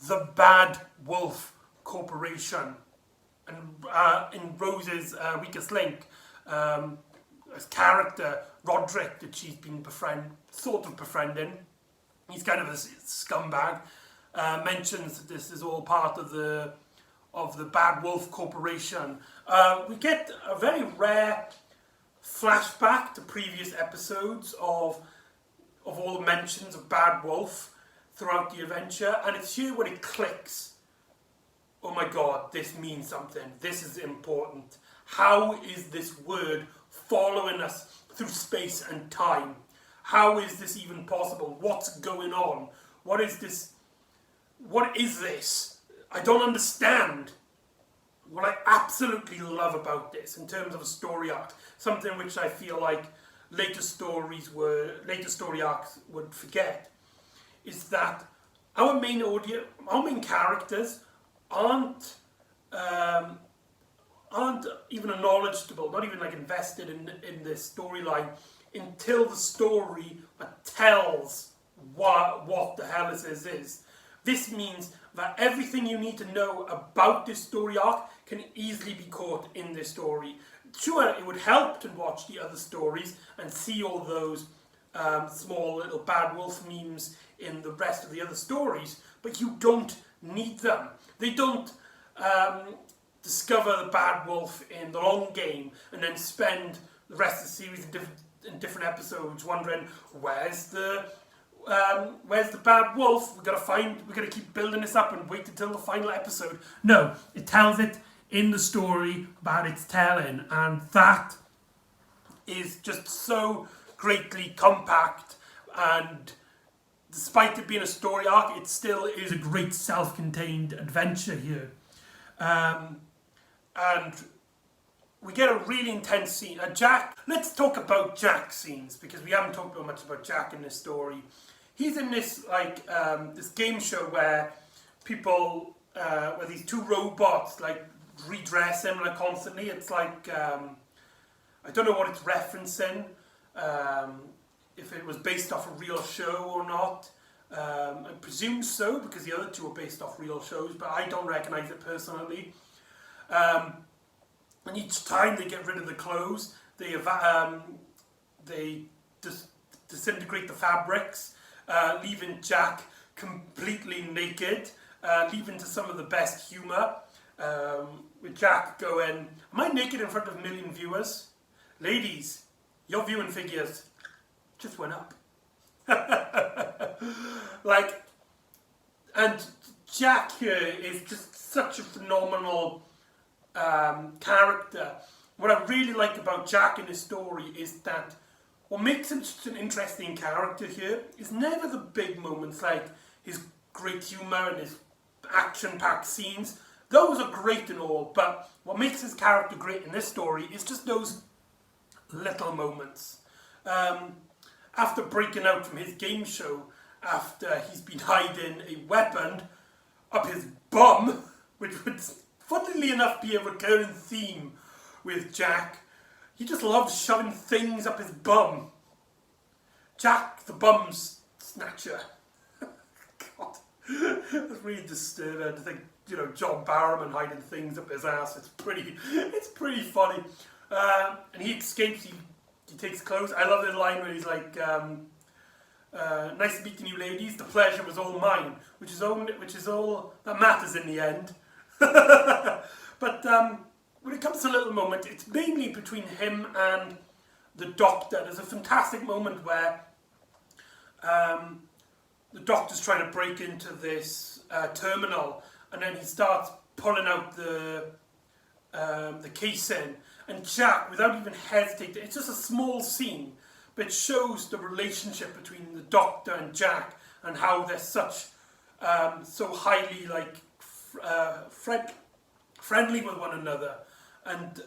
the Bad Wolf Corporation. And in Rose's weakest link, as character, Roderick, that she's been sort of befriending, he's kind of a scumbag, mentions that this is all part of the Bad Wolf Corporation. We get a very rare flashback to previous episodes of all the mentions of Bad Wolf throughout the adventure, and it's here when it clicks. Oh my god, this means something. This is important. How is this word following us through space and time? How is this even possible? What's going on? What is this? What is this? I don't understand. What I absolutely love about this, in terms of a story arc, something which I feel like later story arcs would forget, is that our main characters aren't even knowledgeable, not even like invested in this storyline until the story tells what the hell this is. This means that everything you need to know about this story arc can easily be caught in this story. Sure, it would help to watch the other stories and see all those small little Bad Wolf memes in the rest of the other stories, but you don't need them. They don't discover the Bad Wolf in the long game and then spend the rest of the series in different episodes wondering, where's the Bad Wolf? We're gonna keep building this up and wait until the final episode. No, it tells it in the story about its telling, and that is just so greatly compact, and despite it being a story arc, it still is a great self-contained adventure here. And we get a really intense scene. Jack, let's talk about Jack's scenes, because we haven't talked much about Jack in this story. He's in this this game show where where these two robots redress him constantly. It's like I don't know what it's referencing, if it was based off a real show or not. I presume so, because the other two are based off real shows, but I don't recognise it personally. And each time they get rid of the clothes, they disintegrate the fabrics, leaving Jack completely naked, leaving to some of the best humour, with Jack going, "Am I naked in front of a million viewers? Ladies, your viewing figures just went up." And Jack here is just such a phenomenal character. What I really like about Jack in this story is that what makes him such an interesting character here is never the big moments, like his great humour and his action-packed scenes. Those are great and all, but what makes his character great in this story is just those little moments. After breaking out from his game show, after he's been hiding a weapon up his bum, which would funnily enough be a recurring theme with Jack, he just loves shoving things up his bum. Jack the Bum Snatcher. God, it's really disturbing to think, John Barrowman hiding things up his ass. It's pretty funny. And he escapes. He takes clothes. I love the line where he's like, "Nice meeting you, ladies. The pleasure was all mine," which is all that matters in the end. But when it comes to Little Moment, it's mainly between him and the Doctor. There's a fantastic moment where the Doctor's trying to break into this terminal, and then he starts pulling out the casing, and Jack, without even hesitating, it's just a small scene, but it shows the relationship between the Doctor and Jack, and how they're so highly friendly with one another. And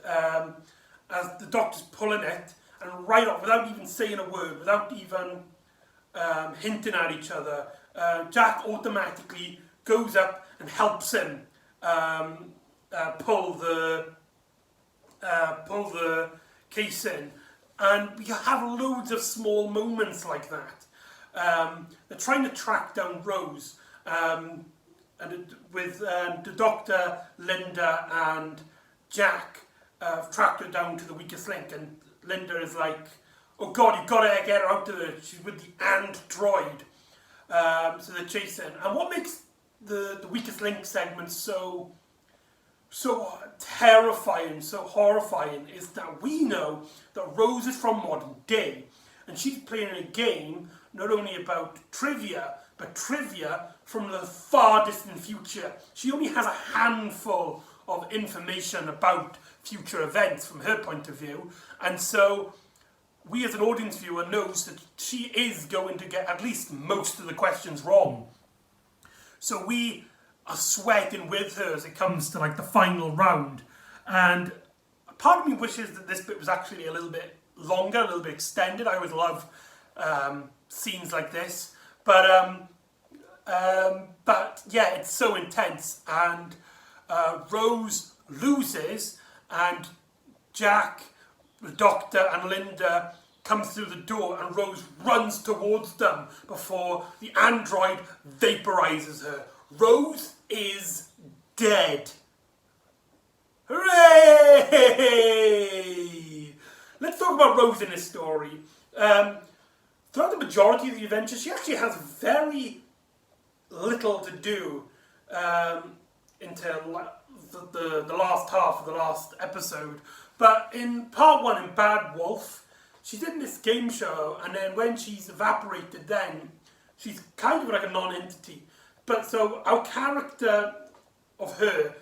as the Doctor's pulling it, and right off, without even saying a word, without even hinting at each other, Jack automatically goes up and helps him pull the case in, and we have loads of small moments like that. They're trying to track down Rose, with the Doctor, Linda, and Jack tracked her down to the weakest link, and Linda is like, "Oh God, you've got to get her out of there. She's with the android." So they're chasing. And what makes the weakest link segment so terrifying, so horrifying, is that we know that Rose is from modern day, and she's playing a game not only about trivia, but trivia from the far distant future. She only has a handful of information about future events from her point of view, and so we as an audience viewer knows that she is going to get at least most of the questions wrong. So we are sweating with her as it comes to like the final round, and part of me wishes that this bit was actually a little bit longer, a little bit extended. I always love scenes like this, but yeah, it's so intense, and Rose loses, and Jack, the Doctor, and Linda comes through the door, and Rose runs towards them before the android vaporizes her. Rose is dead. Hooray! Let's talk about Rose in this story. Throughout the majority of the adventure, she actually has very little to do until the last half of the last episode. But in part one, in Bad Wolf, she's in this game show, and then when she's evaporated, then she's kind of like a non-entity. But so our character of her,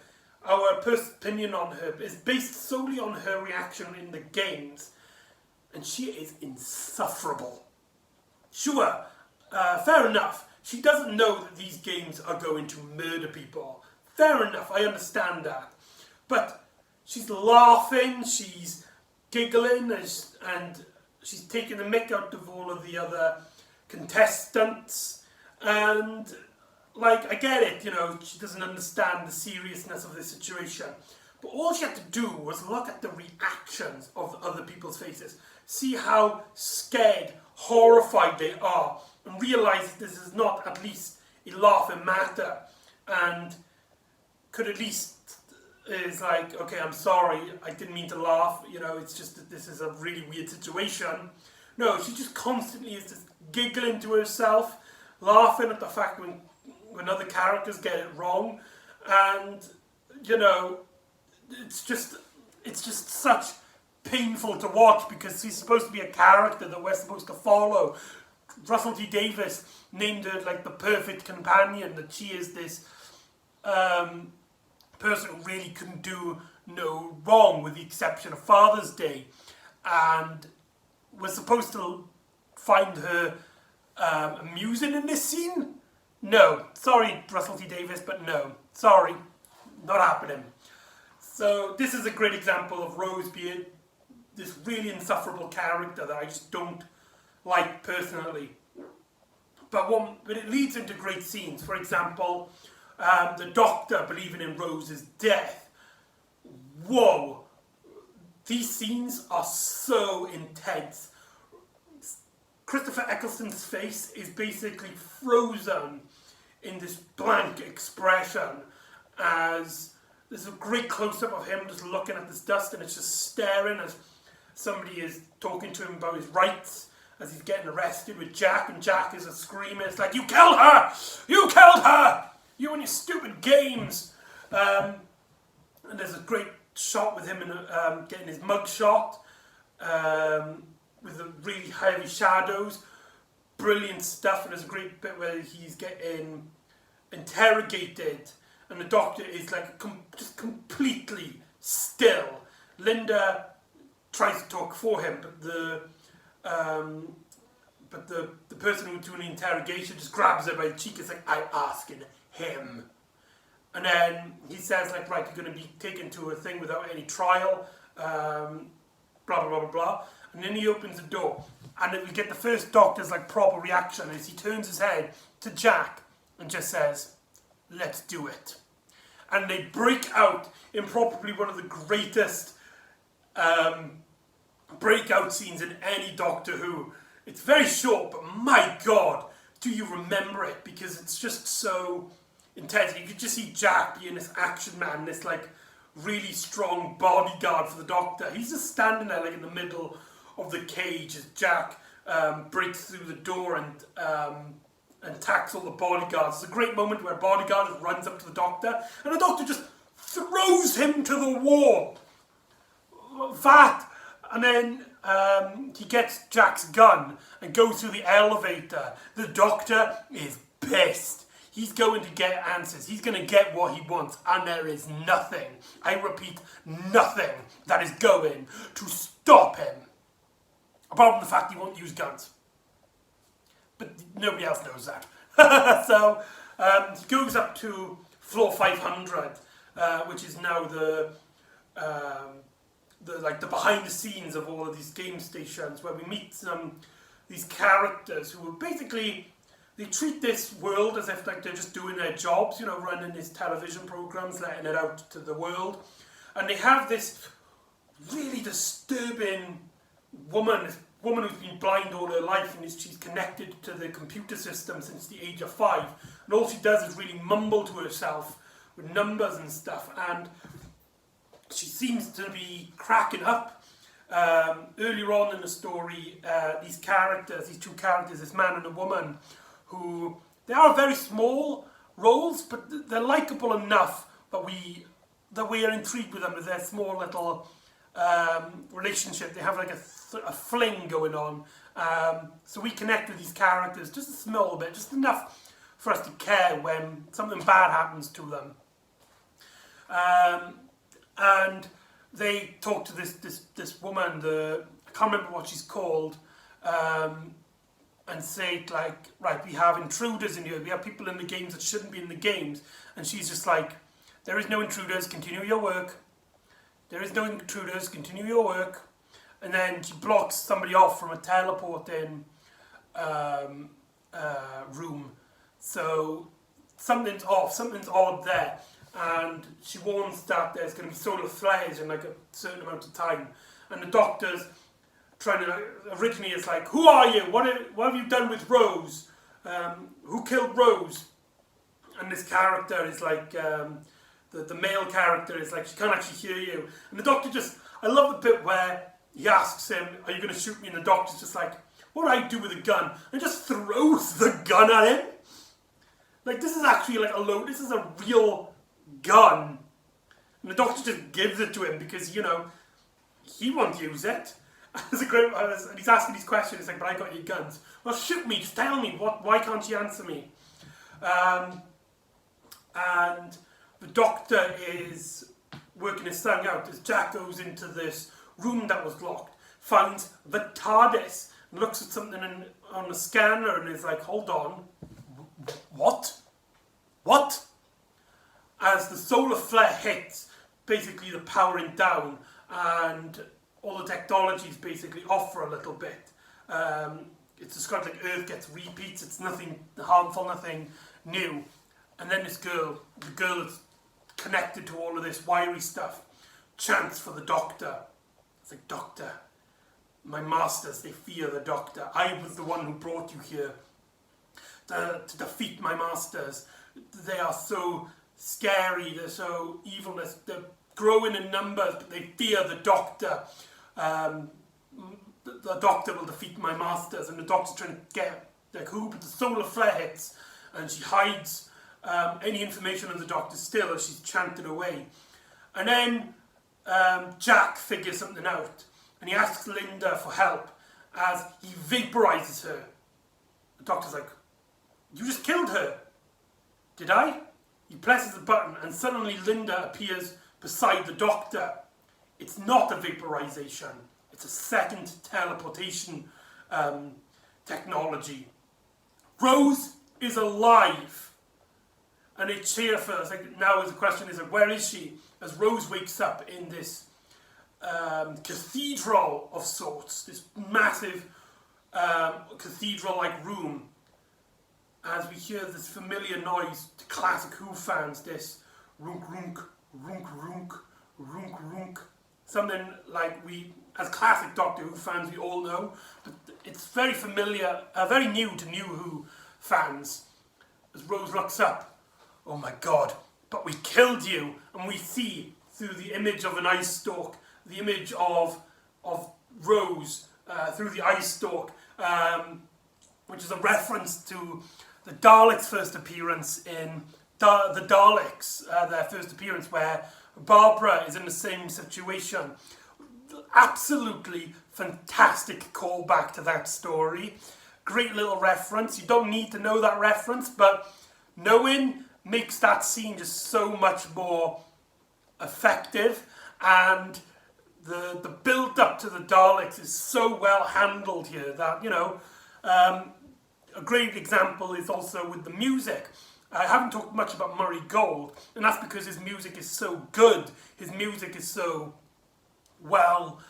our personal opinion on her, is based solely on her reaction in the games, and she is insufferable. Sure, fair enough. She doesn't know that these games are going to murder people. Fair enough, I understand that. But she's laughing, she's giggling, and she's taking the mick out of all of the other contestants. And, like, I get it, you know, she doesn't understand the seriousness of the situation. But all she had to do was look at the reactions of other people's faces, see how scared, horrified they are, and realise that this is not at least a laughing matter, and could at least is like, okay, I'm sorry, I didn't mean to laugh, you know, it's just that this is a really weird situation. No, she just constantly is just giggling to herself, laughing at the fact when other characters get it wrong, and, you know, it's just such painful to watch, because she's supposed to be a character that we're supposed to follow. Russell T Davies named her like the perfect companion, that she is this person who really couldn't do no wrong, with the exception of Father's Day, and we're supposed to find her amusing in this scene. No, sorry Russell T Davies, but no, sorry, not happening. So this is a great example of Rose being this really insufferable character that I just don't like personally. But it leads into great scenes. For example, the Doctor believing in Rose's death. Whoa! These scenes are so intense. Christopher Eccleston's face is basically frozen in this blank expression, as there's a great close-up of him just looking at this dust, and it's just staring as somebody is talking to him about his rights as he's getting arrested with Jack, and Jack is screaming, it's like, "You killed her! You killed her! You and your stupid games!" And there's a great shot with him getting his mug shot with the really heavy shadows. Brilliant stuff, and there's a great bit where he's getting interrogated, and the Doctor is like just completely still. Linda tries to talk for him, but the person who's doing the interrogation just grabs her by the cheek. It's like, "I'm asking him." And then he says, like, "Right, you're going to be taken to a thing without any trial, blah, blah, blah, blah, blah." And then he opens the door, and then we get the first Doctor's, like, proper reaction as he turns his head to Jack and just says, "Let's do it." And they break out in probably one of the greatest breakout scenes in any Doctor Who. It's very short, but my God, do you remember it? Because it's just so intense. You could just see Jack being this action man, this like really strong bodyguard for the Doctor. He's just standing there like in the middle of the cage as Jack breaks through the door and attacks all the bodyguards. It's a great moment where a bodyguard just runs up to the Doctor and the Doctor just throws him to the wall. That, and then he gets Jack's gun and goes through the elevator. The Doctor is pissed. He's going to get answers. He's going to get what he wants. And there is nothing, I repeat, nothing that is going to stop him. Apart from the fact he won't use guns. But nobody else knows that. So he goes up to floor 500, which is now the behind the scenes of all of these game stations, where we meet these characters who are basically, they treat this world as if like they're just doing their jobs, you know, running these television programs, letting it out to the world. And they have this really disturbing woman who's been blind all her life, and she's connected to the computer system since the age of 5. And all she does is really mumble to herself with numbers and stuff. And she seems to be cracking up. Earlier on in the story, these two characters, this man and a woman, who, they are very small roles, but they're likeable enough that we are intrigued with them with their small little relationship. They have like a fling going on. So we connect with these characters just a small bit, just enough for us to care when something bad happens to them. And they talk to this woman, I can't remember what she's called, and say like, right, we have intruders in here, we have people in the games that shouldn't be in the games. And she's just like, there is no intruders, continue your work. There is no intruders, continue your work. And then she blocks somebody off from a teleporting room. So something's off, something's odd there. And she warns that there's going to be solar flares in like a certain amount of time. And the Doctor's trying to, originally it's like, who are you? What have you done with Rose? Who killed Rose? And this character is like, the male character is like, she can't actually hear you. And the Doctor just, I love the bit where he asks him, are you going to shoot me? And the Doctor's just like, what do I do with a gun? And just throws the gun at him. Like, this is actually like this is a real gun. And the Doctor just gives it to him because, you know, he won't use it. And he's asking these questions, he's like, but I got your guns. Well, shoot me, just tell me, why can't you answer me? And the Doctor is working his thing out as Jack goes into this room that was locked, finds the TARDIS, and looks at something on the scanner and is like, hold on, what? What? As the solar flare hits, basically the powering down, and all the technologies basically off for a little bit. It's described like Earth gets repeats, it's nothing harmful, nothing new. And then this girl, the girl that's connected to all of this wiry stuff, chants for the Doctor. It's like, Doctor, my masters, they fear the Doctor. I was the one who brought you here to defeat my masters. They are so scary, they're so evil, they're growing in numbers, but they fear the Doctor. The Doctor will defeat my masters, and the Doctor's trying to get like who, but the solar flare hits, and she hides any information on the Doctor still as she's chanted away. And then Jack figures something out, and he asks Linda for help as he vaporizes her. The Doctor's like, you just killed her. Did I? He presses the button, and suddenly Linda appears beside the Doctor. It's not a vaporization. It's a second teleportation technology. Rose is alive. And they cheer for us. Like, now the question is, where is she? As Rose wakes up in this cathedral of sorts, this massive cathedral-like room, as we hear this familiar noise to classic Who fans, this runk runk, runk runk, runk runk. Something like we, as classic Doctor Who fans, we all know, but it's very familiar, very new to New Who fans. As Rose looks up, oh my God, but we killed you. And we see through the image of an eye stalk, the image of Rose through the eye stalk, which is a reference to the Daleks' first appearance in the Daleks, their first appearance, where Barbara is in the same situation. Absolutely fantastic callback to that story. Great little reference. You don't need to know that reference, but knowing makes that scene just so much more effective, and the build up to the Daleks is so well handled here that, you know, a great example is also with the music. I haven't talked much about Murray Gold, and that's because his music is so good. His music is so well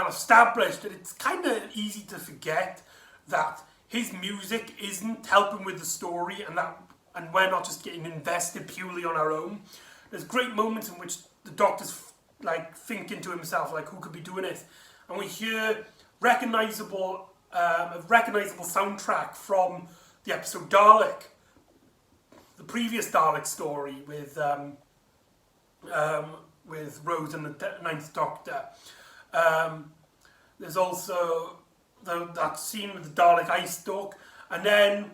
established that it's kind of easy to forget that his music isn't helping with the story, and we're not just getting invested purely on our own. There's great moments in which the Doctor's like thinking to himself, like, who could be doing it? And we hear a recognizable soundtrack from the episode Dalek, the previous Dalek story with Rose and the Ninth Doctor. There's also that scene with the Dalek eye stalk, and then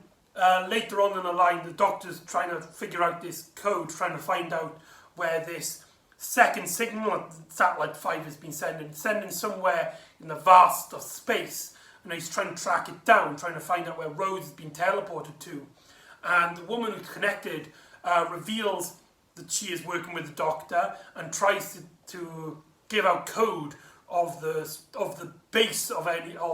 later on in the line, the Doctor's trying to figure out this code, trying to find out where this second signal that Satellite 5 has been sending somewhere in the vast of space, and he's trying to track it down, trying to find out where Rose has been teleported to. And the woman who's connected reveals that she is working with the Doctor and tries to give out code of the base of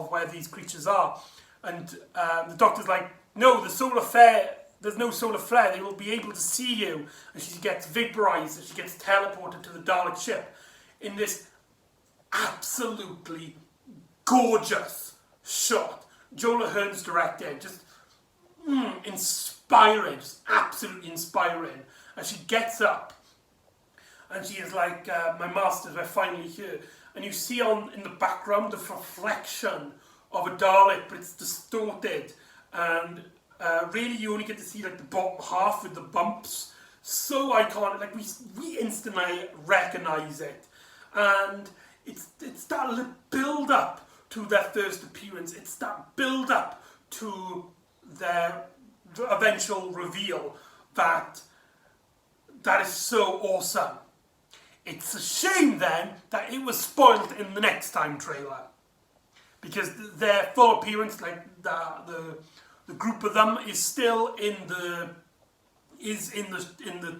where these creatures are. And the Doctor's like, no, there's no solar flare, they will be able to see you. And she gets vaporized and she gets teleported to the Dalek ship in this absolutely gorgeous shot. Joel Ahern's directing, just inspiring, just absolutely inspiring. And she gets up and she is like, my masters, we're finally here. And you see in the background the reflection of a Dalek, but it's distorted, and really you only get to see like the bottom half with the bumps. So iconic, like we instantly recognize it, and it's that little build up to their first appearance. It's that build up to their eventual reveal that is so awesome. It's a shame then that it was spoiled in the Next Time trailer, because their full appearance, like the group of them, is still in the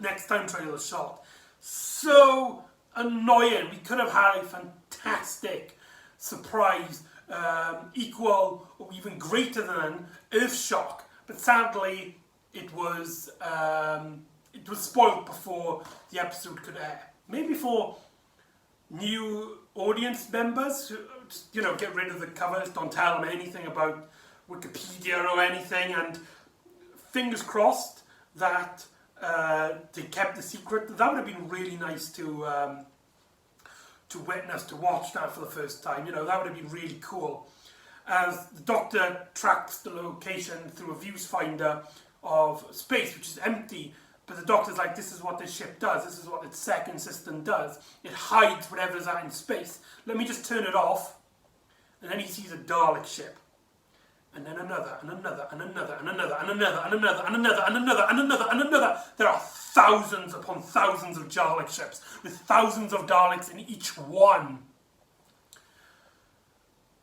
Next Time trailer shot. So annoying. We could have had a fantastic surprise, equal or even greater than Earthshock, but sadly it was spoiled before the episode could air. Maybe for new audience members, who just, get rid of the covers, don't tell them anything about Wikipedia or anything, and fingers crossed that they kept the secret. That would have been really nice to witness, to watch that for the first time. That would have been really cool. As the Doctor tracks the location through a viewfinder of space, which is empty, but the Doctor's like, this is what this ship does, this is what its second system does. It hides whatever's out in space. Let me just turn it off. And then he sees a Dalek ship. And then another, and another, and another, and another, and another, and another, and another, and another, and another, and another. There are thousands upon thousands of Dalek ships, with thousands of Daleks in each one.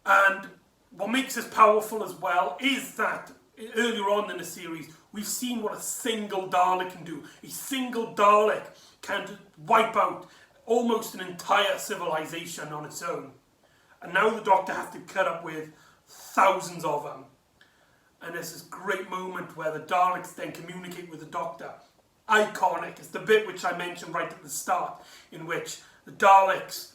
And what makes this powerful as well is that earlier on in the series, we've seen what a single Dalek can do. A single Dalek can wipe out almost an entire civilization on its own. And now the Doctor has to cut up with thousands of them. And there's this great moment where the Daleks then communicate with the Doctor. Iconic. It's the bit which I mentioned right at the start, in which the Daleks,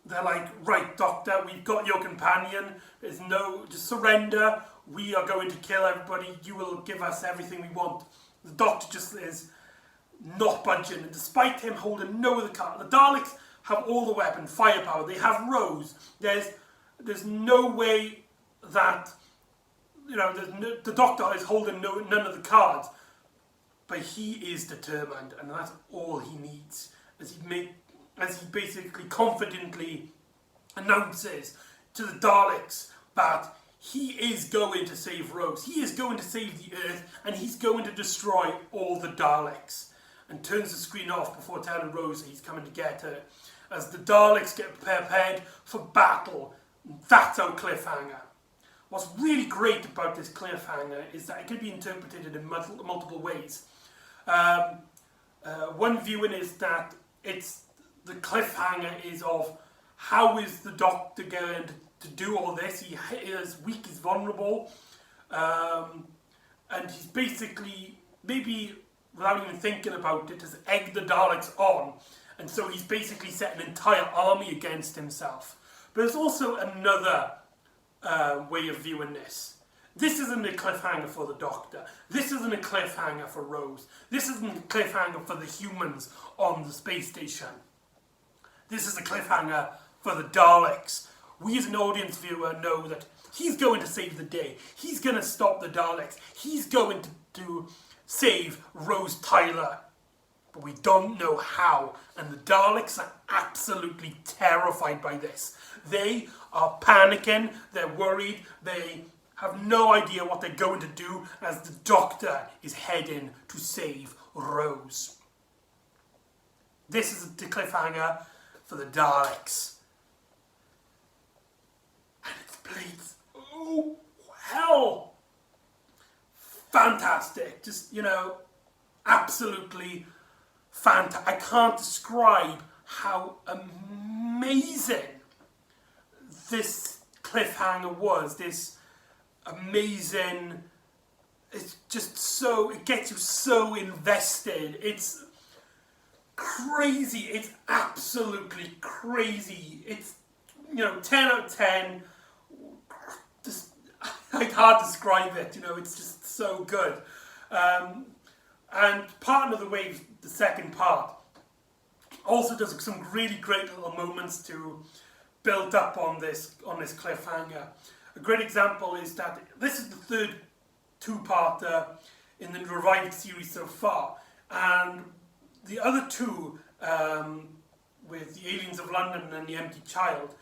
they're like, right, Doctor, we've got your companion. There's no, just surrender. We are going to kill everybody. You will give us everything we want. The Doctor just is not budging. And despite him holding no other card, the Daleks have all the weapon, firepower. They have Rose. There's no way that, the Doctor is holding none of the cards. but he is determined, and that's all he needs. As he basically confidently announces to the Daleks that he is going to save Rose. He is going to save the Earth, and he's going to destroy all the Daleks. And turns the screen off before telling Rose he's coming to get her. As the Daleks get prepared for battle, that's our cliffhanger. What's really great about this cliffhanger is that it can be interpreted in multiple ways. One viewing is that the cliffhanger is of how is the Doctor going to do all this. He is weak, he's vulnerable, and he's basically, maybe without even thinking about it, has egged the Daleks on, and so he's basically set an entire army against himself. But there's also another way of viewing this. This isn't a cliffhanger for the Doctor. This isn't a cliffhanger for Rose. This isn't a cliffhanger for the humans on the space station. This is a cliffhanger for the Daleks. We as an audience viewer know that he's going to save the day. He's going to stop the Daleks. He's going to save Rose Tyler. But we don't know how. And the Daleks are absolutely terrified by this. They are panicking. They're worried. They have no idea what they're going to do as the Doctor is heading to save Rose. This is the cliffhanger for the Daleks. And it's played, oh hell, fantastic. Just, absolutely fantastic. I can't describe how amazing this cliffhanger was. This amazing, it's just so, it gets you so invested. It's crazy. It's absolutely crazy. It's 10 out of 10. Just, I can't describe it. It's just so good. And part of the way, the second part also does some really great little moments to build up on this cliffhanger. A great example is that this is the third two-parter in the revived series so far, and the other two, with the Aliens of London and the Empty Child,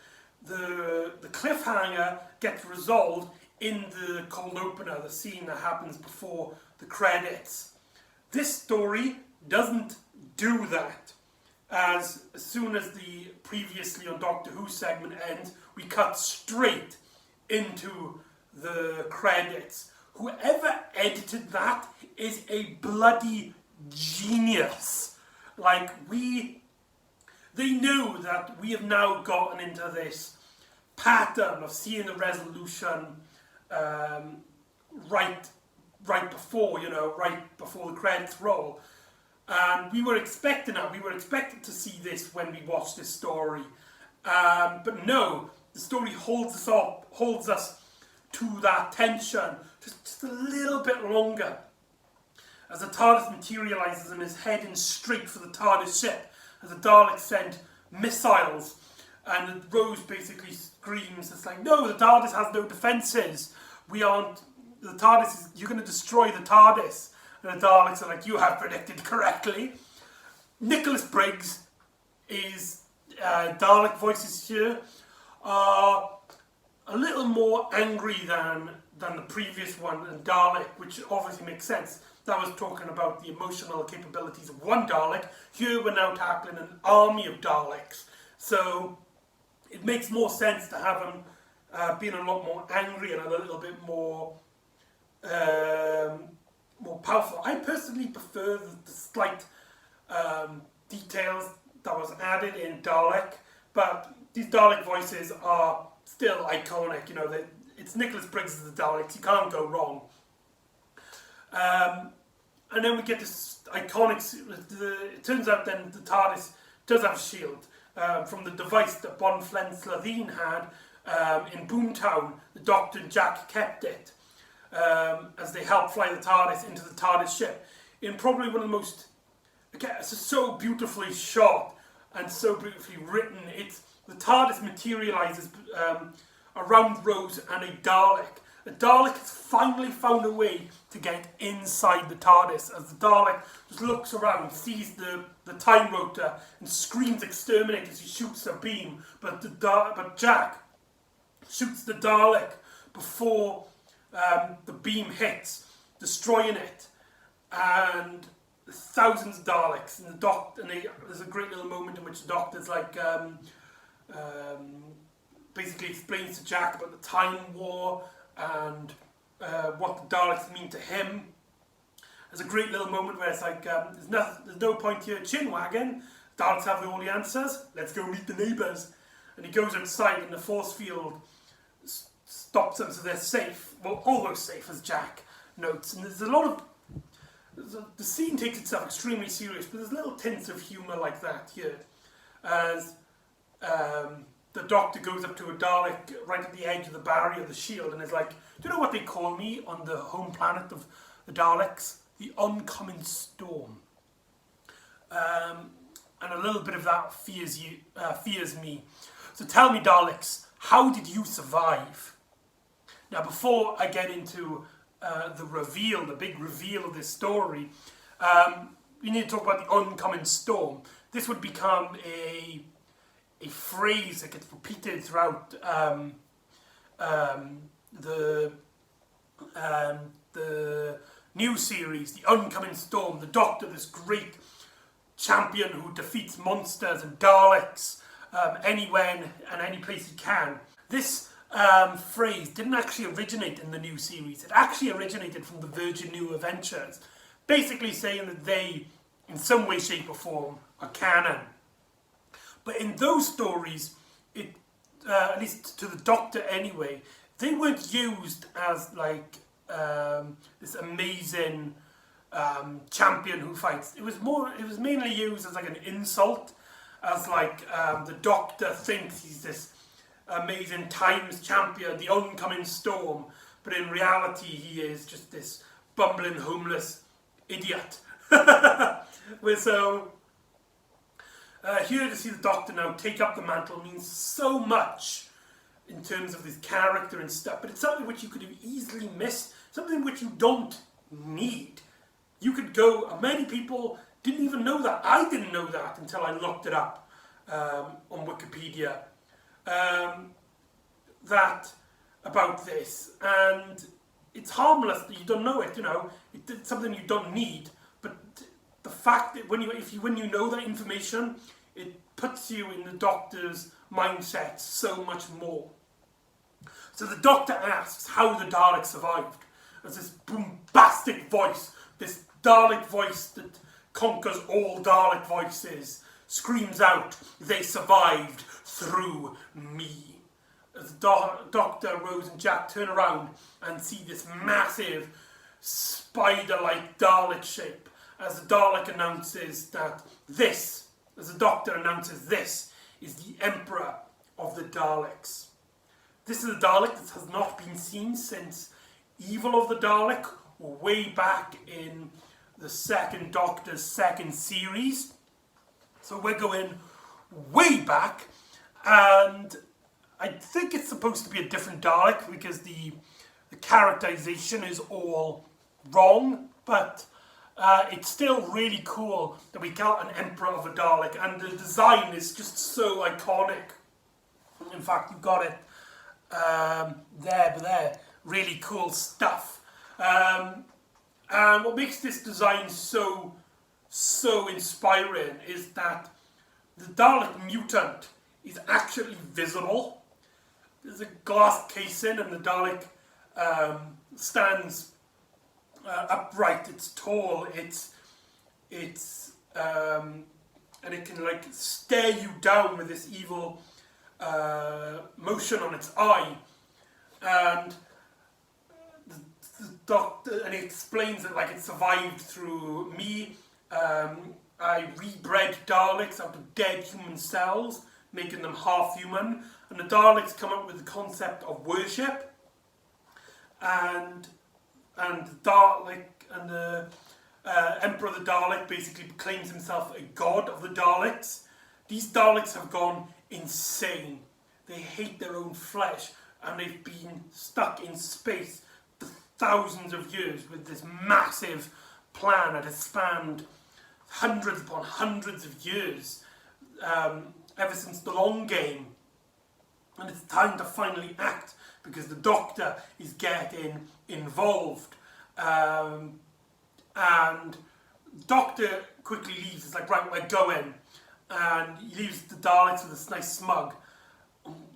the cliffhanger gets resolved in the cold opener, the scene that happens before the credits. This story doesn't do that. As soon as the previously on Doctor Who segment ends, we cut straight into the credits. Whoever edited that is a bloody genius. They knew that we have now gotten into this pattern of seeing the resolution right before the credits roll. And we were expecting that. We were expecting to see this when we watched this story. But no, the story holds us to that tension just a little bit longer. As the TARDIS materialises and is heading straight for the TARDIS ship, as the Daleks send missiles, and Rose basically screams, it's like, no, the TARDIS has no defences. You're going to destroy the TARDIS. And the Daleks are like, you have predicted correctly. Nicholas Briggs is, Dalek voices here are a little more angry than the previous one, and Dalek, which obviously makes sense. That was talking about the emotional capabilities of one Dalek. Here we're now tackling an army of Daleks. So it makes more sense to have him being a lot more angry and a little bit more powerful. I personally prefer the slight details that was added in Dalek, but these Dalek voices are still iconic. It's Nicholas Briggs as the Daleks. You can't go wrong. And then we get this iconic. It turns out then the TARDIS does have a shield from the device that Bon Flenslavine had in Boomtown. The Doctor and Jack kept it as they helped fly the TARDIS into the TARDIS ship. In probably one of the most, again, it's so beautifully shot and so beautifully written. The TARDIS materialises around Rose and a Dalek. the Dalek has finally found a way to get inside the TARDIS as the Dalek just looks around, sees the time rotor and screams exterminate as he shoots a beam, but Jack shoots the Dalek before the beam hits, destroying it, and thousands of Daleks, and there's a great little moment in which the Doctor's like basically explains to Jack about the Time War and what the Daleks mean to him. There's a great little moment where it's like, there's no point here chin wagging, Daleks have all the answers, let's go meet the neighbours. And he goes outside and the force field stops them so they're safe, well almost safe as Jack notes. And there's a lot of, the scene takes itself extremely serious, but there's little tints of humour like that here. As the Doctor goes up to a Dalek right at the edge of the barrier of the shield and is like, do you know what they call me on the home planet of the Daleks? The oncoming storm. And a little bit of that fears me. So tell me, Daleks, how did you survive? Now, before I get into the big reveal of this story, we need to talk about the oncoming storm. This would become a phrase that gets repeated throughout the new series, the oncoming storm. The Doctor, this great champion who defeats monsters and Daleks anywhere and any place he can. This phrase didn't actually originate in the new series. It actually originated from the Virgin New Adventures, basically saying that they, in some way, shape or form, are canon. But in those stories, at least to the Doctor anyway, they weren't used as like this amazing champion who fights. It was mainly used as like an insult, as like the Doctor thinks he's this amazing times champion, the oncoming storm, but in reality he is just this bumbling homeless idiot. So here to see the Doctor now take up the mantle means so much in terms of his character and stuff, but it's something which you could have easily missed, something which you don't need. You could go, many people didn't even know that. I didn't know that until I looked it up on Wikipedia, about this, and it's harmless that you don't know it, it's something you don't need, but the fact that when you know that information, it puts you in the Doctor's mindset so much more. So the Doctor asks how the Daleks survived, as this bombastic voice, this Dalek voice that conquers all Dalek voices, screams out, "They survived through me." As the Doctor, Rose and Jack turn around and see this massive spider-like Dalek shape, as the Dalek announces that this is the Emperor of the Daleks. This is a Dalek that has not been seen since Evil of the Dalek, way back in the second Doctor's second series. So we're going way back, and I think it's supposed to be a different Dalek because the characterization is all wrong, but it's still really cool that we got an Emperor of a Dalek, and the design is just so iconic. In fact, you've got it there, really cool stuff. And what makes this design so inspiring is that the Dalek mutant is actually visible. There's a glass casing and the Dalek stands upright, it's tall, and it can like stare you down with this evil motion on its eye, and the Doctor, and it explains that like it survived through me. I rebred Daleks out of dead human cells, making them half human, and the Daleks come up with the concept of worship, and the Dalek and the Emperor of the Dalek basically proclaims himself a god of the Daleks. These Daleks have gone insane. They hate their own flesh. and they've been stuck in space for thousands of years with this massive plan that has spanned hundreds upon hundreds of years, ever since the long game. And it's time to finally act because the Doctor is getting involved. And Doctor quickly leaves. It's like, right, we're going. And he leaves the Daleks with this nice smug.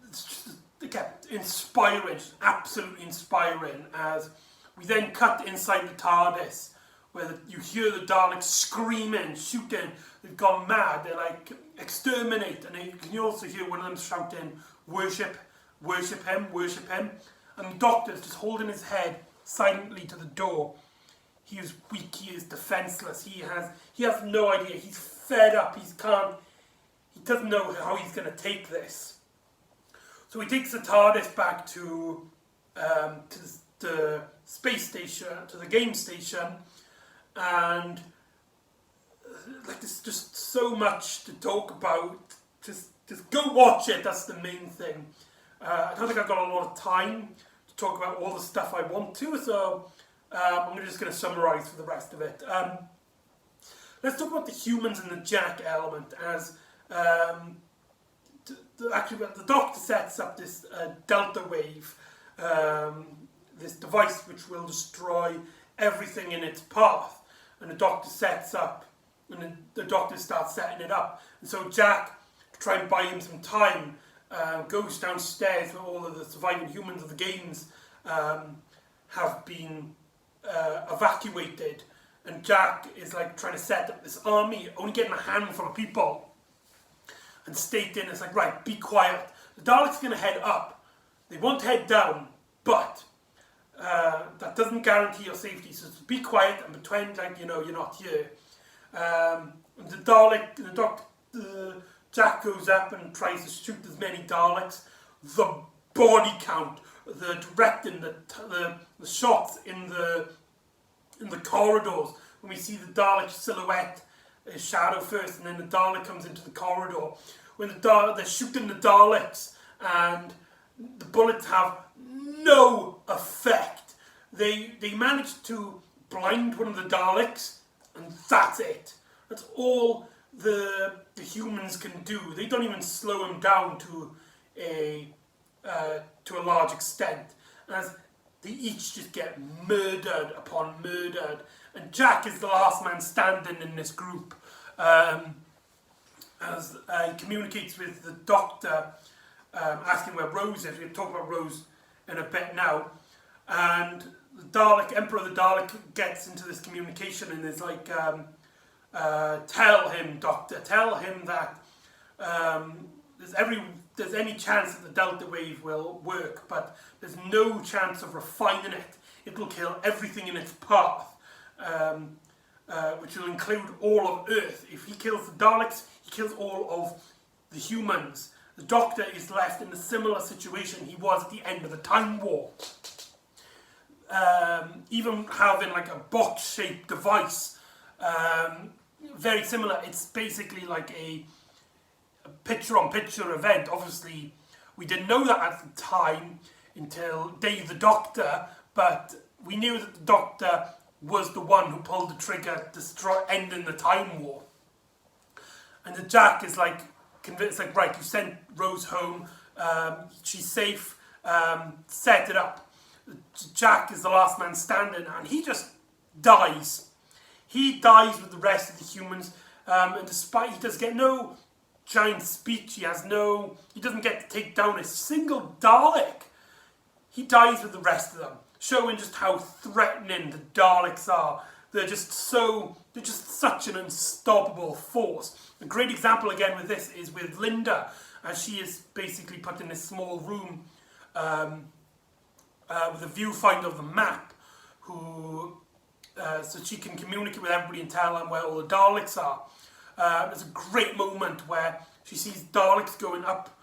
It's just, again, inspiring, just absolutely inspiring. As we then cut inside the TARDIS, where you hear the Daleks screaming, shooting. They've gone mad. They're like, exterminate. And you can also hear one of them shouting, worship, worship him, worship him. And the Doctor's just holding his head silently to the door. He is weak, he is defenseless, he has no idea, he's fed up, he doesn't know how he's going to take this. So he takes the TARDIS back to the space station, to the game station, and like there's just so much to talk about. Just go watch it, that's the main thing. I don't think I've got a lot of time to talk about all the stuff I want to, so I'm just going to summarise for the rest of it. Let's talk about the humans and the Jack element, as actually the Doctor sets up this delta wave, this device which will destroy everything in its path, and the Doctor sets up, and then the Doctor starts setting it up, and so Jack, to try and buy him some time, goes downstairs where all of the surviving humans of the games have been evacuated, and Jack is like trying to set up this army, only getting a handful of people, and stating, it's like, right, be quiet, the Daleks are going to head up, they won't head down, but that doesn't guarantee your safety, so be quiet and pretend like you're not here. Jack goes up and tries to shoot as many Daleks. The body count, the directing, the shots in the corridors, when we see the Dalek silhouette, shadow first, and then the Dalek comes into the corridor. When they're shooting the Daleks, and the bullets have no effect. They manage to blind one of the Daleks, and that's it. That's all the humans can do. They don't even slow him down to a large extent, as they each just get murdered upon murdered. And Jack is the last man standing in this group, as he communicates with the Doctor, asking where Rose is. We'll talk about Rose in a bit now. And the Emperor of the Dalek gets into this communication and is like, tell him, Doctor, tell him that there's any chance that the delta wave will work, but there's no chance of refining it. It will kill everything in its path, which will include all of Earth. If he kills the Daleks, he kills all of the humans. The Doctor is left in a similar situation he was at the end of the Time War. Even having like a box-shaped device, very similar. It's basically like a picture-on-picture event. Obviously, we didn't know that at the time until Dave the Doctor, but we knew that the Doctor was the one who pulled the trigger to ending the Time War. And the Jack is like convinced, like, right, you sent Rose home, she's safe, set it up. Jack is the last man standing, and he just dies. He dies with the rest of the humans, and despite he does get no giant speech, he doesn't get to take down a single Dalek. He dies with the rest of them, showing just how threatening the Daleks are. They're just such an unstoppable force. A great example again with this is with Linda, as she is basically put in this small room with a viewfinder of the map, so she can communicate with everybody and tell them where all the Daleks are. There's a great moment where she sees Daleks going up,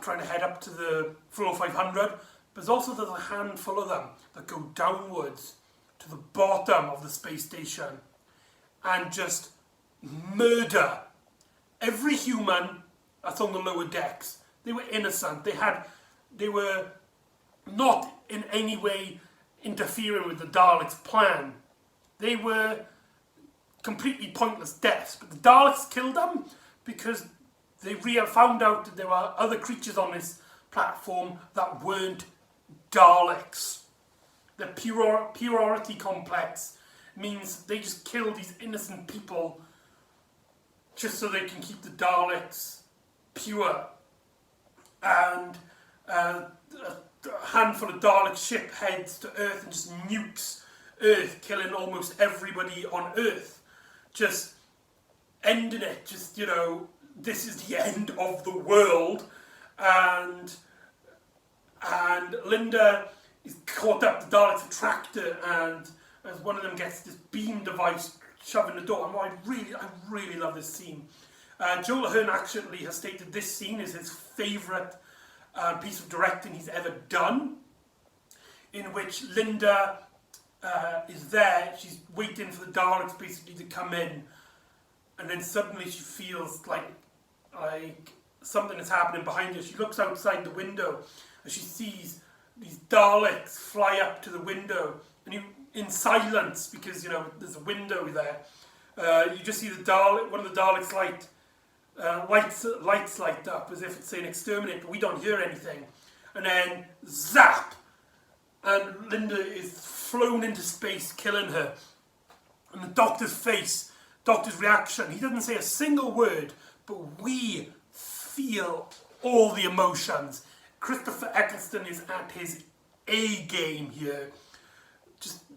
trying to head up to the floor 500, but there's a handful of them that go downwards to the bottom of the space station and just murder every human that's on the lower decks. They were innocent. They were not in any way interfering with the Daleks' plan. They were completely pointless deaths, but the Daleks killed them because they found out that there were other creatures on this platform that weren't Daleks. The purity complex means they just kill these innocent people just so they can keep the Daleks pure. And a handful of Dalek ship heads to Earth and just nukes Earth, killing almost everybody on Earth. Just ending it, just, this is the end of the world. And Linda is caught up, the Daleks attract her, and as one of them gets this beam device shoved in the door. And I really love this scene. Joel Ahern actually has stated this scene is his favourite piece of directing he's ever done, in which Linda is there, she's waiting for the Daleks basically to come in, and then suddenly she feels like something is happening behind her. She looks outside the window and she sees these Daleks fly up to the window, and in silence, because there's a window there, you just see one of the Daleks lights light up as if it's saying exterminate, but we don't hear anything. And then zap, and Linda is flown into space, killing her. And the Doctor's reaction, he doesn't say a single word, but we feel all the emotions. Christopher Eccleston is at his A game here.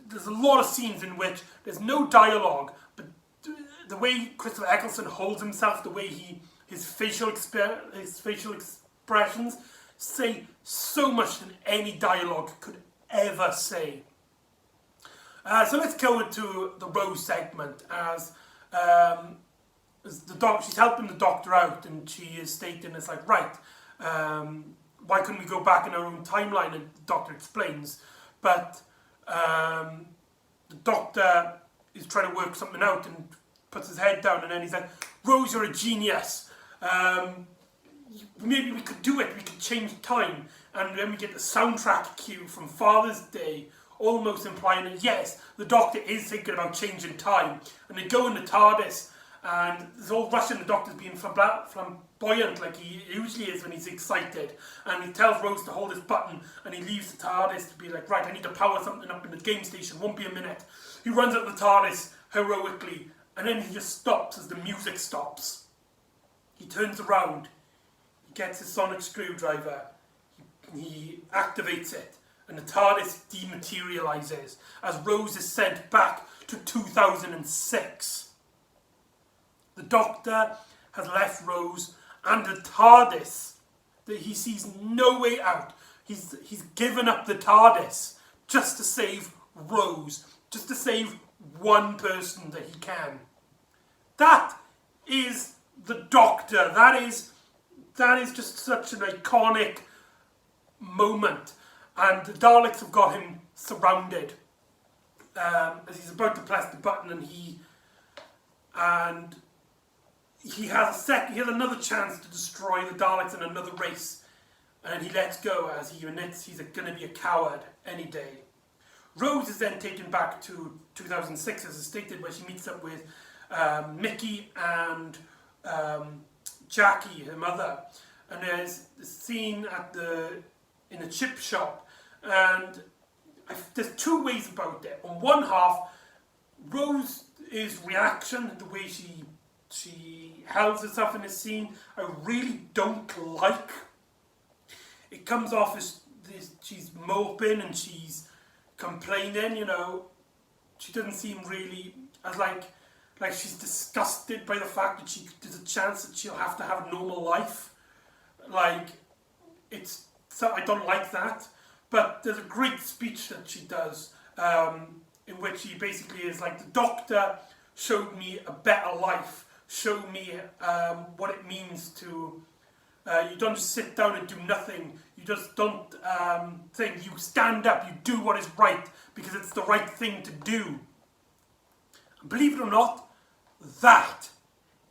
There's a lot of scenes in which there's no dialogue, but the way Christopher Eccleston holds himself, the way his facial expressions say so much than any dialogue could ever say. So let's go to the Rose segment as she's helping the Doctor out, and she is stating it's like, right, why couldn't we go back in our own timeline? And the Doctor explains, but the Doctor is trying to work something out and puts his head down, and then he's like, Rose, you're a genius. Maybe we could do it, we could change time. And then we get the soundtrack cue from Father's Day, almost implying that yes, the Doctor is thinking about changing time. And they go in the TARDIS, and there's all rushing, the Doctor's being flamboyant like he usually is when he's excited. And he tells Rose to hold his button, and he leaves the TARDIS to be like, right, I need to power something up in the game station, won't be a minute. He runs up the TARDIS heroically, and then he just stops as the music stops. He turns around, he gets his sonic screwdriver, he activates it, and the TARDIS dematerializes as Rose is sent back to 2006. The Doctor has left Rose and the TARDIS. That he sees no way out. He's given up the TARDIS just to save Rose, just to save one person that he can. That is the Doctor. That is just such an iconic moment, and the Daleks have got him surrounded as he's about to press the button, and he has another chance to destroy the Daleks in another race, and he lets go as he admits he's going to be a coward any day. Rose is then taken back to 2006, as is stated, where she meets up with Mickey and Jackie, her mother, and there's the scene in a chip shop, and there's two ways about it. On one half, Rose's reaction, the way she holds herself in this scene, I really don't like. It comes off as she's moping and she's complaining, She doesn't seem really as like she's disgusted by the fact that there's a chance that she'll have to have a normal life. So I don't like that. But there's a great speech that she does, in which she basically is like, the Doctor showed me a better life, showed me what it means to, you don't just sit down and do nothing, you just don't think, you stand up, you do what is right, because it's the right thing to do. Believe it or not, that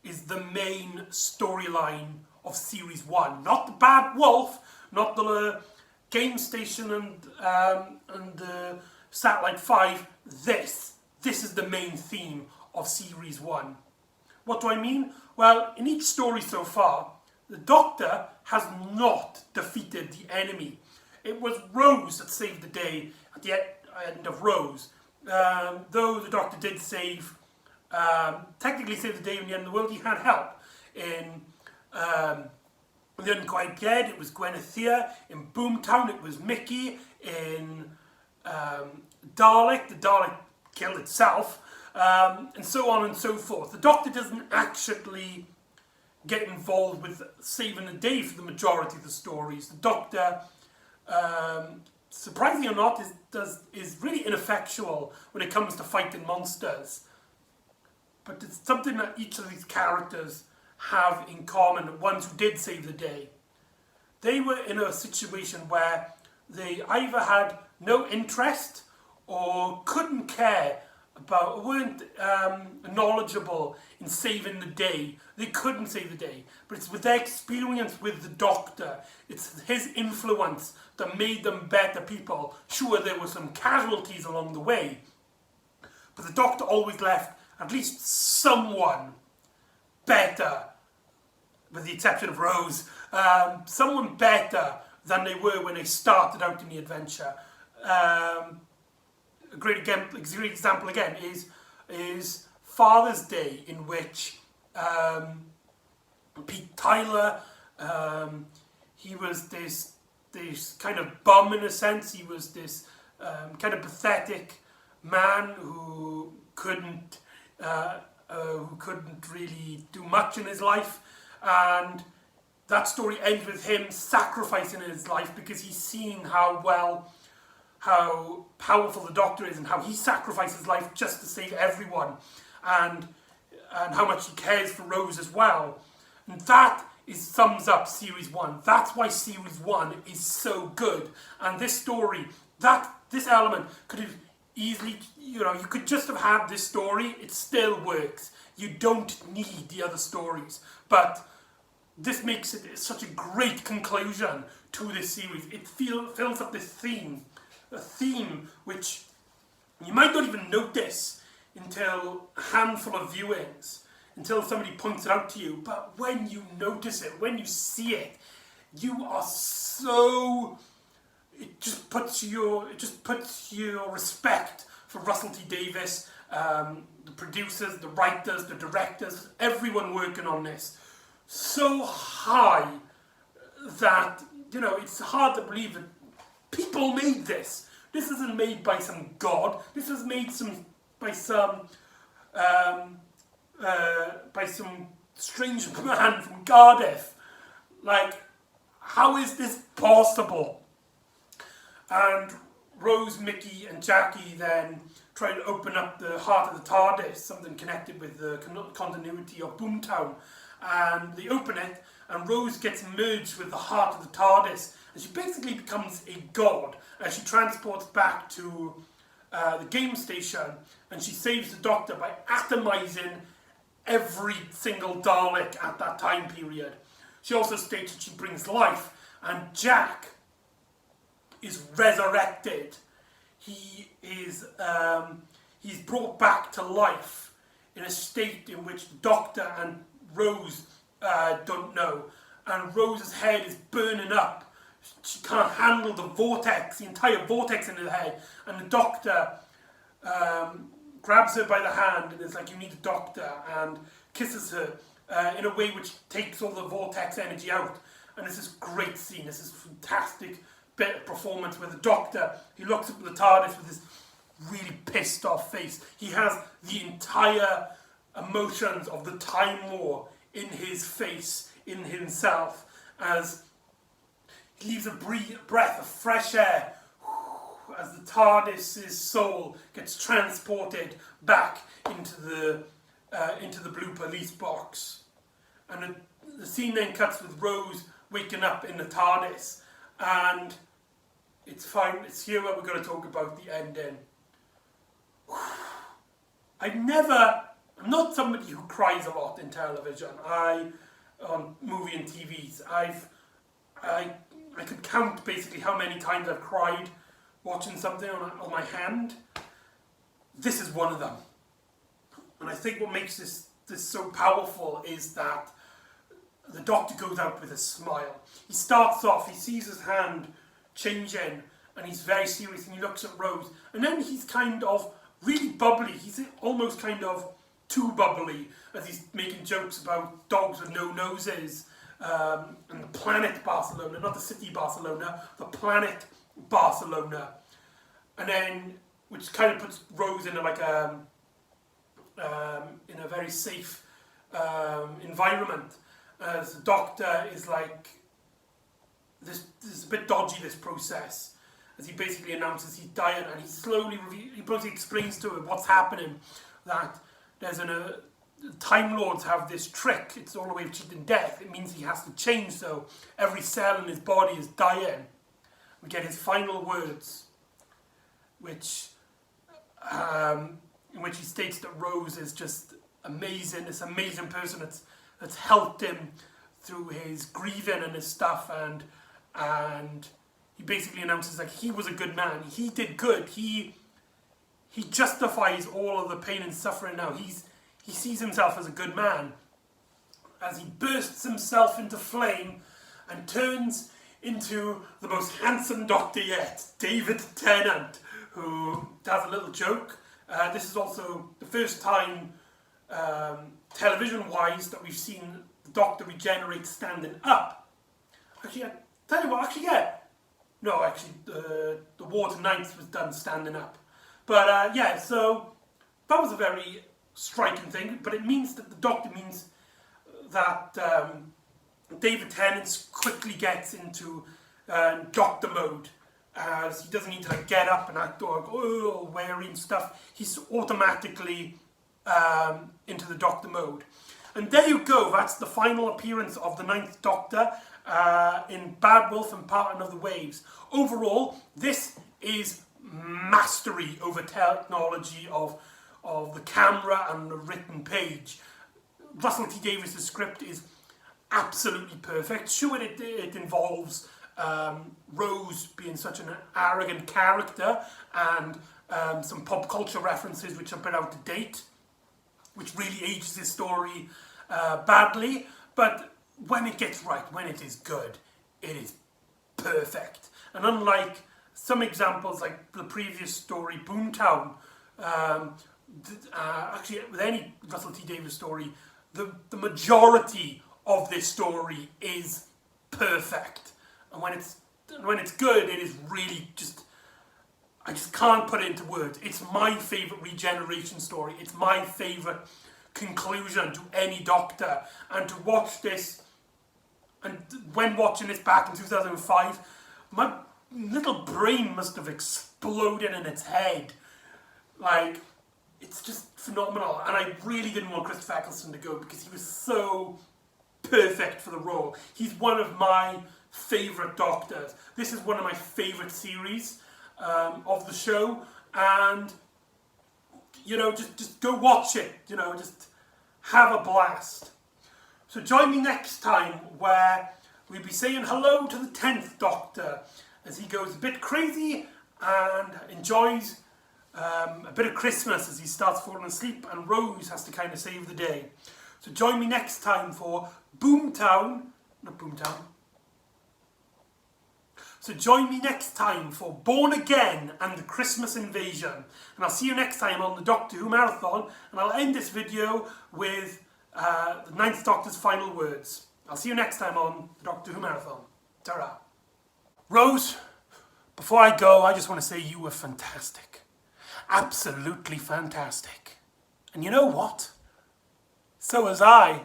is the main storyline of Series 1. Not the Bad Wolf, not the Game Station and Satellite 5, this is the main theme of Series 1. What do I mean? Well, in each story so far, the Doctor has not defeated the enemy. It was Rose that saved the day at the end of Rose. Though the Doctor did technically save the day in the end of the world, he had help. In The Unquiet Dead, it was Gwenethia. In Boomtown, it was Mickey. In Dalek, the Dalek killed itself. And so on and so forth. The Doctor doesn't actually get involved with saving the day for the majority of the stories. The Doctor, surprisingly or not, is really ineffectual when it comes to fighting monsters. But it's something that each of these characters have in common, the ones who did save the day. They were in a situation where they either had no interest or couldn't care about, weren't knowledgeable in saving the day. They couldn't save the day. But it's with their experience with the Doctor, it's his influence that made them better people. Sure, there were some casualties along the way, but the Doctor always left at least someone better, with the exception of Rose, someone better than they were when they started out in the adventure. A great example again is Father's Day, in which Pete Tyler, he was this kind of bum in a sense. He was this kind of pathetic man who couldn't really do much in his life, and that story ends with him sacrificing his life because he's seen how powerful the Doctor is and how he sacrifices his life just to save everyone, and how much he cares for Rose as well. And that sums up Series 1. That's why Series 1 is so good. And this story, this element could have easily, you could just have had this story, it still works. You don't need the other stories. But this makes it such a great conclusion to this series. It fills up this theme. A theme which you might not even notice until a handful of viewings, until somebody points it out to you. But when you notice it, when you see it, you are so... It just puts your respect for Russell T Davies, the producers, the writers, the directors, everyone working on this, so high that, it's hard to believe that people made this. This isn't made by some god. This was made by some strange man from Cardiff. Like, how is this possible? And Rose, Mickey and Jackie then try to open up the heart of the TARDIS, something connected with the continuity of Boomtown. And they open it, and Rose gets merged with the heart of the TARDIS, and she basically becomes a god as she transports back to the game station, and she saves the Doctor by atomizing every single Dalek at that time period. She also states that she brings life, and Jack is resurrected. He's brought back to life in a state in which the Doctor and Rose don't know, and Rose's head is burning up. She can't handle the vortex, the entire vortex in her head, and the Doctor grabs her by the hand and is like, "You need a doctor," and kisses her in a way which takes all the vortex energy out. And it's this great scene, this is fantastic bit of performance where the Doctor, he looks up at the TARDIS with this really pissed off face. He has the entire emotions of the Time War in his face, in himself, as he leaves a breath of fresh air as the TARDIS's soul gets transported back into the blue police box. And the scene then cuts with Rose waking up in the TARDIS, and it's fine. It's here where we're going to talk about the ending. I'm not somebody who cries a lot in television. On movie and TVs. I could count basically how many times I've cried watching something on my hand. This is one of them. And I think what makes this so powerful is that the Doctor goes out with a smile. He starts off, he sees his hand changing, and he's very serious, and he looks at Rose, and then he's kind of really bubbly. He's almost kind of too bubbly, as he's making jokes about dogs with no noses, and the planet Barcelona, not the city Barcelona, the planet Barcelona. And then, which kind of puts Rose in a very safe environment, as the Doctor is like, this is a bit dodgy, this process, as he basically announces he's dying, and he basically explains to her what's happening, that there's Time Lords have this trick, it's all the way of cheating death. It means he has to change, so every cell in his body is dying. We get his final words, which in which he states that Rose is just amazing, this amazing person that's helped him through his grieving and his stuff, and he basically announces like he was a good man, he did good, he justifies all of the pain and suffering now, he sees himself as a good man, as he bursts himself into flame and turns into the most handsome Doctor yet, David Tennant, who does a little joke. This is also the first time, television-wise, that we've seen the Doctor regenerate standing up. Actually, I tell you what, the War to Ninth was done standing up. But yeah, so that was a very striking thing, but it means that the Doctor means that David Tennant quickly gets into Doctor mode, as he doesn't need to like get up and act all wary and stuff. He's automatically into the Doctor mode. And there you go, that's the final appearance of the Ninth Doctor in Bad Wolf and Parting of the Waves. Overall, this is mastery over technology of the camera and the written page. Russell T Davies' script is absolutely perfect. Sure, it involves Rose being such an arrogant character, and some pop culture references which are a bit out of date, which really ages this story badly, but when it gets right, when it is good, it is perfect. And unlike some examples like the previous story, Boomtown, actually with any Russell T Davies story, the majority of this story is perfect. And when it's good, it is really just, I just can't put it into words. It's my favourite regeneration story. It's my favourite conclusion to any Doctor. And to watch this, and when watching this back in 2005, my little brain must have exploded in its head. Like, it's just phenomenal. And I really didn't want Christopher Eccleston to go because he was so perfect for the role. He's one of my favourite Doctors. This is one of my favourite series of the show, and you know, just go watch it, you know, just have a blast. So join me next time where we'll be saying hello to the 10th Doctor as he goes a bit crazy and enjoys a bit of Christmas as he starts falling asleep, and Rose has to kind of save the day. So join me next time for So join me next time for Born Again and the Christmas Invasion. And I'll see you next time on the Doctor Who Marathon, and I'll end this video with the 9th Doctor's final words. I'll see you next time on the Doctor Who Marathon. Ta-ra. Rose, before I go, I just want to say you were fantastic. Absolutely fantastic. And you know what? So was I.